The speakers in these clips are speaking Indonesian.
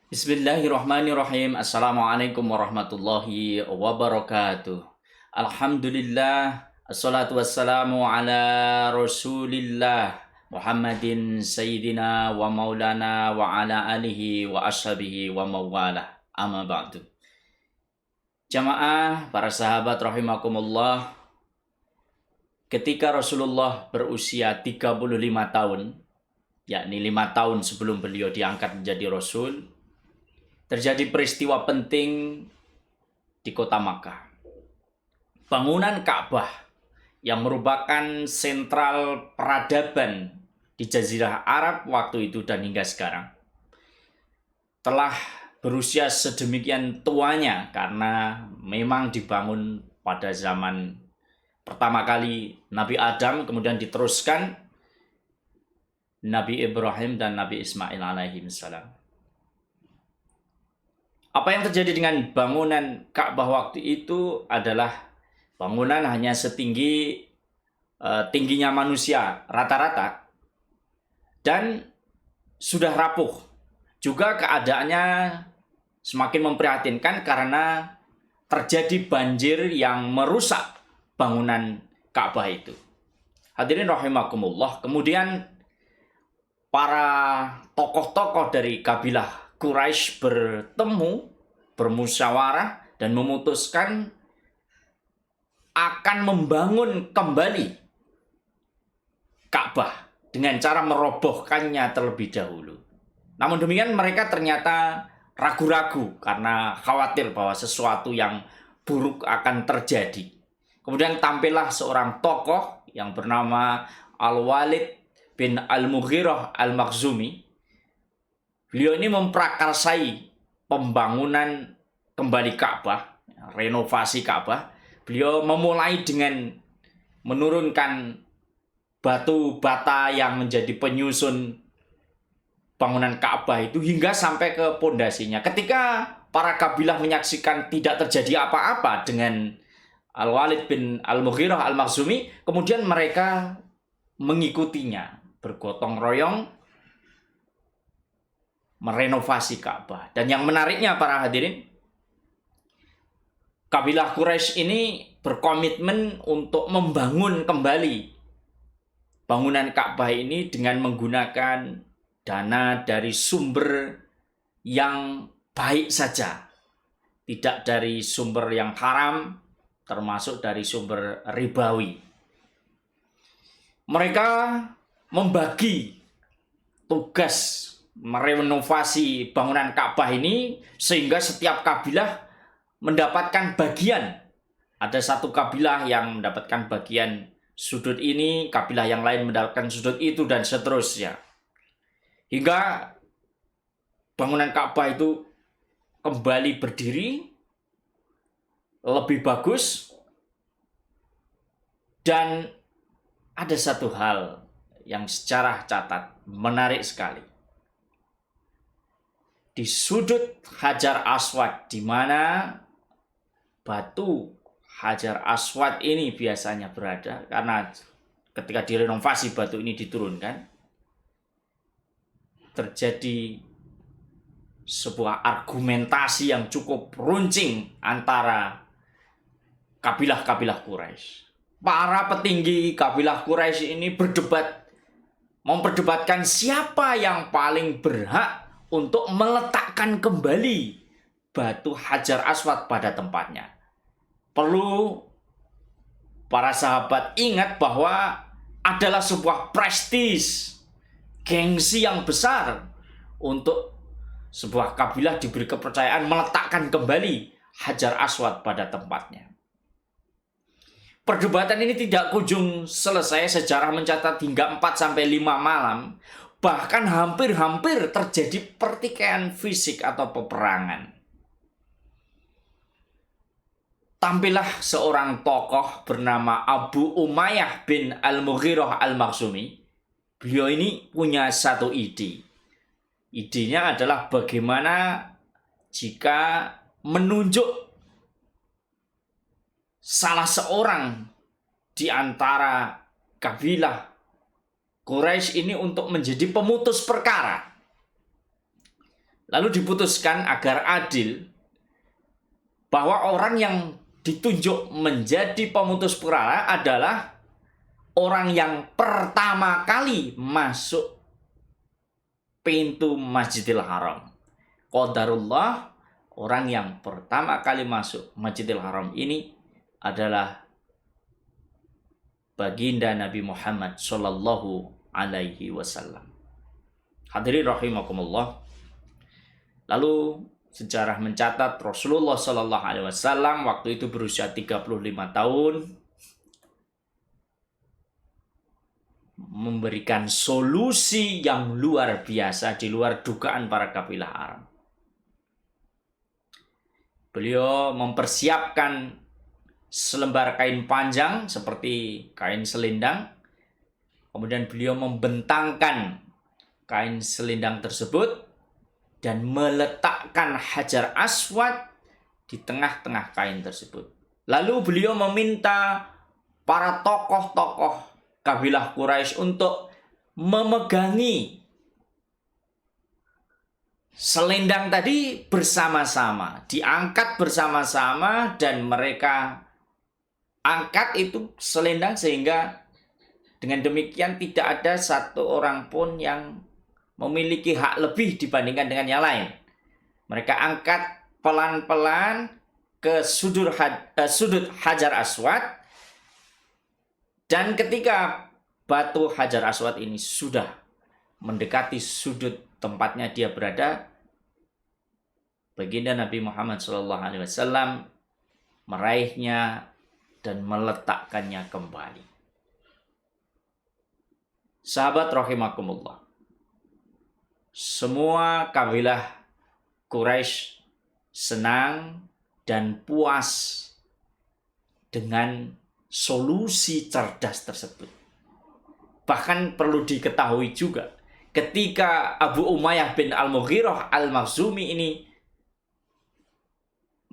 Bismillahirrahmanirrahim. Assalamualaikum warahmatullahi wabarakatuh. Alhamdulillah. Assalatu wassalamu ala rasulillah Muhammadin Sayyidina wa maulana wa ala alihi wa ashabihi wa mawala. Amma ba'du. Jamaah, para sahabat rahimakumullah, ketika Rasulullah berusia 35 tahun, yakni 5 tahun sebelum beliau diangkat menjadi Rasul, terjadi peristiwa penting di kota Makkah. Bangunan Ka'bah yang merupakan sentral peradaban di Jazirah Arab waktu itu dan hingga sekarang telah berusia sedemikian tuanya karena memang dibangun pada zaman pertama kali Nabi Adam, kemudian diteruskan Nabi Ibrahim dan Nabi Ismail alaihi salam. Apa yang terjadi dengan bangunan Ka'bah waktu itu adalah bangunan hanya setinggi tingginya manusia rata-rata dan sudah rapuh. Juga keadaannya semakin memprihatinkan karena terjadi banjir yang merusak bangunan Ka'bah itu. Hadirin rahimakumullah, kemudian para tokoh-tokoh dari kabilah Quraisy bertemu, bermusyawarah, dan memutuskan akan membangun kembali Ka'bah dengan cara merobohkannya terlebih dahulu. Namun demikian mereka ternyata ragu-ragu karena khawatir bahwa sesuatu yang buruk akan terjadi. Kemudian tampillah seorang tokoh yang bernama Al-Walid bin Al-Mughirah Al-Makhzumi. Beliau ini memprakarsai pembangunan kembali Ka'bah, renovasi Ka'bah. Beliau memulai dengan menurunkan batu bata yang menjadi penyusun bangunan Ka'bah itu hingga sampai ke pondasinya. Ketika para kabilah menyaksikan tidak terjadi apa-apa dengan Al-Walid bin Al-Mughirah Al-Makhzumi, kemudian mereka mengikutinya, bergotong royong merenovasi Ka'bah. Dan yang menariknya para hadirin, kabilah Quraisy ini berkomitmen untuk membangun kembali bangunan Ka'bah ini dengan menggunakan dana dari sumber yang baik saja, tidak dari sumber yang haram, termasuk dari sumber ribawi. Mereka membagi tugas merenovasi bangunan Ka'bah ini sehingga setiap kabilah mendapatkan bagian. Ada satu kabilah yang mendapatkan bagian sudut ini, kabilah yang lain mendapatkan sudut itu, dan seterusnya. Hingga bangunan Ka'bah itu kembali berdiri lebih bagus. Dan ada satu hal yang secara catat menarik sekali. Di sudut Hajar Aswad, di mana batu Hajar Aswad ini biasanya berada, karena ketika direnovasi batu ini diturunkan, terjadi sebuah argumentasi yang cukup runcing antara kabilah-kabilah Quraisy. Para petinggi kabilah Quraisy ini memperdebatkan siapa yang paling berhak untuk meletakkan kembali batu Hajar Aswad pada tempatnya. Perlu para sahabat ingat bahwa adalah sebuah prestis, gengsi yang besar untuk sebuah kabilah diberi kepercayaan meletakkan kembali Hajar Aswad pada tempatnya. Perdebatan ini tidak kunjung selesai. Sejarah mencatat hingga 4-5 malam. Bahkan hampir-hampir terjadi pertikaian fisik atau peperangan. Tampillah seorang tokoh bernama Abu Umayyah bin Al-Mughirah Al-Makhzumi. Beliau ini punya satu ide. Idenya adalah bagaimana jika menunjuk salah seorang di antara kabilah Quraisy ini untuk menjadi pemutus perkara. Lalu diputuskan agar adil bahwa orang yang ditunjuk menjadi pemutus perkara adalah orang yang pertama kali masuk pintu Masjidil Haram. Qadarullah, orang yang pertama kali masuk Masjidil Haram ini adalah baginda Nabi Muhammad Sallallahu Alaihi Wasallam. Hadirin rahimakumullah. Lalu sejarah mencatat Rasulullah Sallallahu Alaihi Wasallam waktu itu berusia 35 tahun, memberikan solusi yang luar biasa di luar dugaan para kabilah Arab. Beliau mempersiapkan selembar kain panjang seperti kain selendang. Kemudian beliau membentangkan kain selendang tersebut dan meletakkan Hajar Aswad di tengah-tengah kain tersebut. Lalu beliau meminta para tokoh-tokoh kabilah Quraisy untuk memegangi selendang tadi bersama-sama, diangkat bersama-sama, dan mereka angkat itu selendang sehingga dengan demikian tidak ada satu orang pun yang memiliki hak lebih dibandingkan dengan yang lain. Mereka angkat pelan-pelan ke sudut Hajar Aswad, dan ketika batu Hajar Aswad ini sudah mendekati sudut tempatnya dia berada, baginda Nabi Muhammad SAW meraihnya dan meletakkannya kembali. Sahabat rahimakumullah, semua kabilah Quraisy senang dan puas dengan solusi cerdas tersebut. Bahkan perlu diketahui juga, ketika Abu Umayyah bin Al-Mughirah Al-Makhzumi ini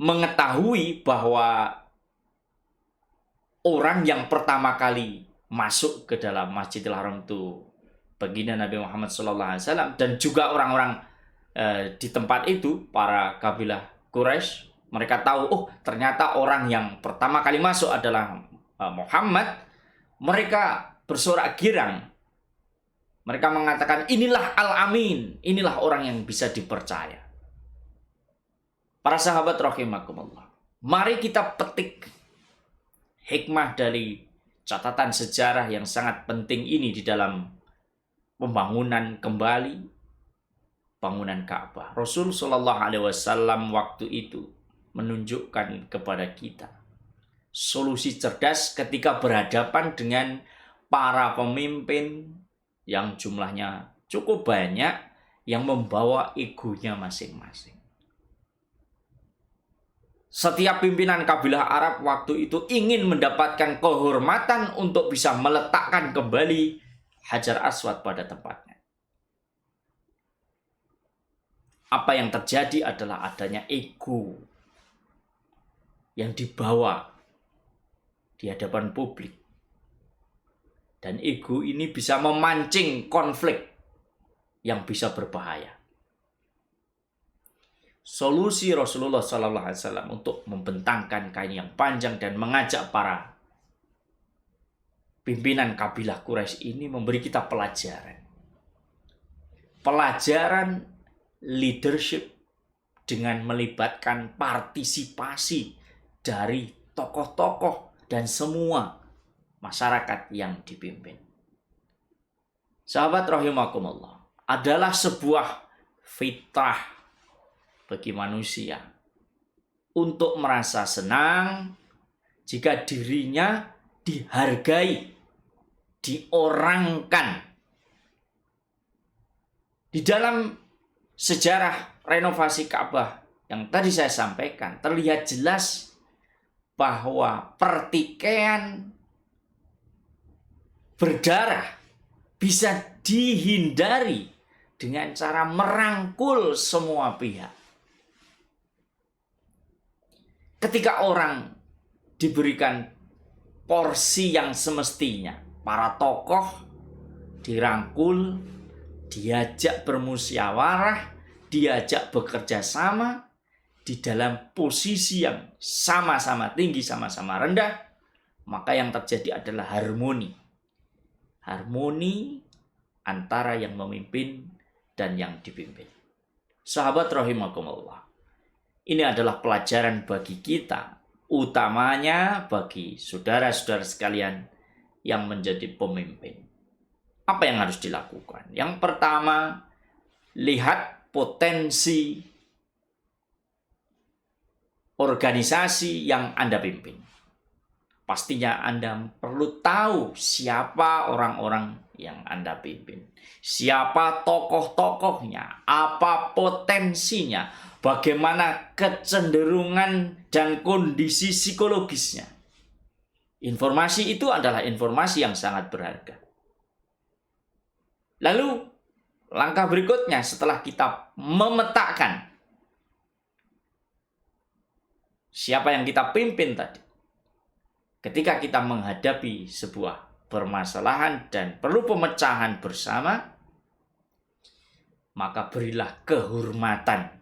mengetahui bahwa orang yang pertama kali masuk ke dalam Masjidil Haram itu baginda Nabi Muhammad SAW, dan juga orang-orang di tempat itu, para kabilah Quraisy, mereka tahu, oh ternyata orang yang pertama kali masuk adalah Muhammad. Mereka bersorak girang. Mereka mengatakan, inilah Al-Amin, inilah orang yang bisa dipercaya. Para sahabat rahimakumullah, mari kita petik hikmah dari catatan sejarah yang sangat penting ini di dalam pembangunan kembali bangunan Ka'bah. Rasul Shallallahu Alaihi Wasallam waktu itu menunjukkan kepada kita solusi cerdas ketika berhadapan dengan para pemimpin yang jumlahnya cukup banyak, yang membawa egonya masing-masing. Setiap pimpinan kabilah Arab waktu itu ingin mendapatkan kehormatan untuk bisa meletakkan kembali Hajar Aswad pada tempatnya. Apa yang terjadi adalah adanya ego yang dibawa di hadapan publik. Dan ego ini bisa memancing konflik yang bisa berbahaya. Solusi Rasulullah SAW untuk membentangkan kain yang panjang dan mengajak para pimpinan kabilah Quraisy ini memberi kita pelajaran. Pelajaran leadership dengan melibatkan partisipasi dari tokoh-tokoh dan semua masyarakat yang dipimpin. Sahabat rahimakumullah, adalah sebuah fitrah bagi manusia untuk merasa senang jika dirinya dihargai, diorangkan. Di dalam sejarah renovasi Ka'bah yang tadi saya sampaikan, terlihat jelas bahwa pertikaian berdarah bisa dihindari dengan cara merangkul semua pihak. Ketika orang diberikan porsi yang semestinya, para tokoh dirangkul, diajak bermusyawarah, diajak bekerja sama di dalam posisi yang sama-sama tinggi, sama-sama rendah, maka yang terjadi adalah harmoni. Harmoni antara yang memimpin dan yang dipimpin. Sahabat rahimakumullah, ini adalah pelajaran bagi kita, utamanya bagi saudara-saudara sekalian yang menjadi pemimpin. Apa yang harus dilakukan? Yang pertama, lihat potensi organisasi yang Anda pimpin. Pastinya Anda perlu tahu siapa orang-orang yang Anda pimpin. Siapa tokoh-tokohnya, apa potensinya, bagaimana kecenderungan dan kondisi psikologisnya. Informasi itu adalah informasi yang sangat berharga. Lalu, langkah berikutnya setelah kita memetakan siapa yang kita pimpin tadi, ketika kita menghadapi sebuah permasalahan dan perlu pemecahan bersama, maka berilah kehormatan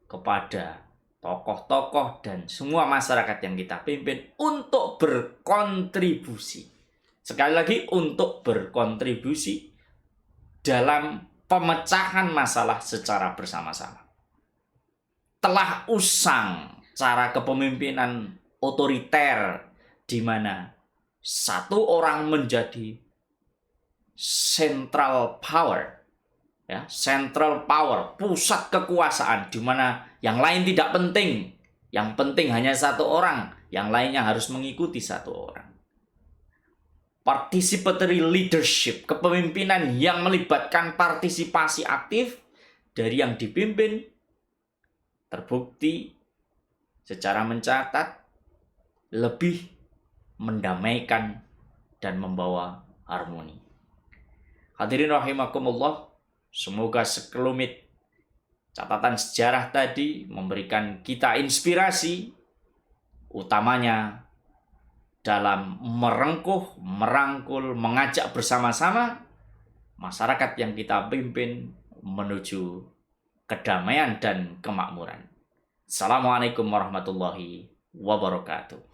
kepada tokoh-tokoh dan semua masyarakat yang kita pimpin untuk berkontribusi. Sekali lagi, untuk berkontribusi dalam pemecahan masalah secara bersama-sama. Telah usang cara kepemimpinan otoriter di mana satu orang menjadi central power, ya, central power, pusat kekuasaan, di mana yang lain tidak penting, yang penting hanya satu orang, yang lainnya harus mengikuti satu orang. Participatory leadership, kepemimpinan yang melibatkan partisipasi aktif dari yang dipimpin, terbukti secara mencatat lebih mendamaikan dan membawa harmoni. Hadirin rahimakumullah, semoga sekelumit catatan sejarah tadi memberikan kita inspirasi, utamanya dalam merangkul, mengajak bersama-sama masyarakat yang kita pimpin menuju kedamaian dan kemakmuran. Assalamualaikum warahmatullahi wabarakatuh.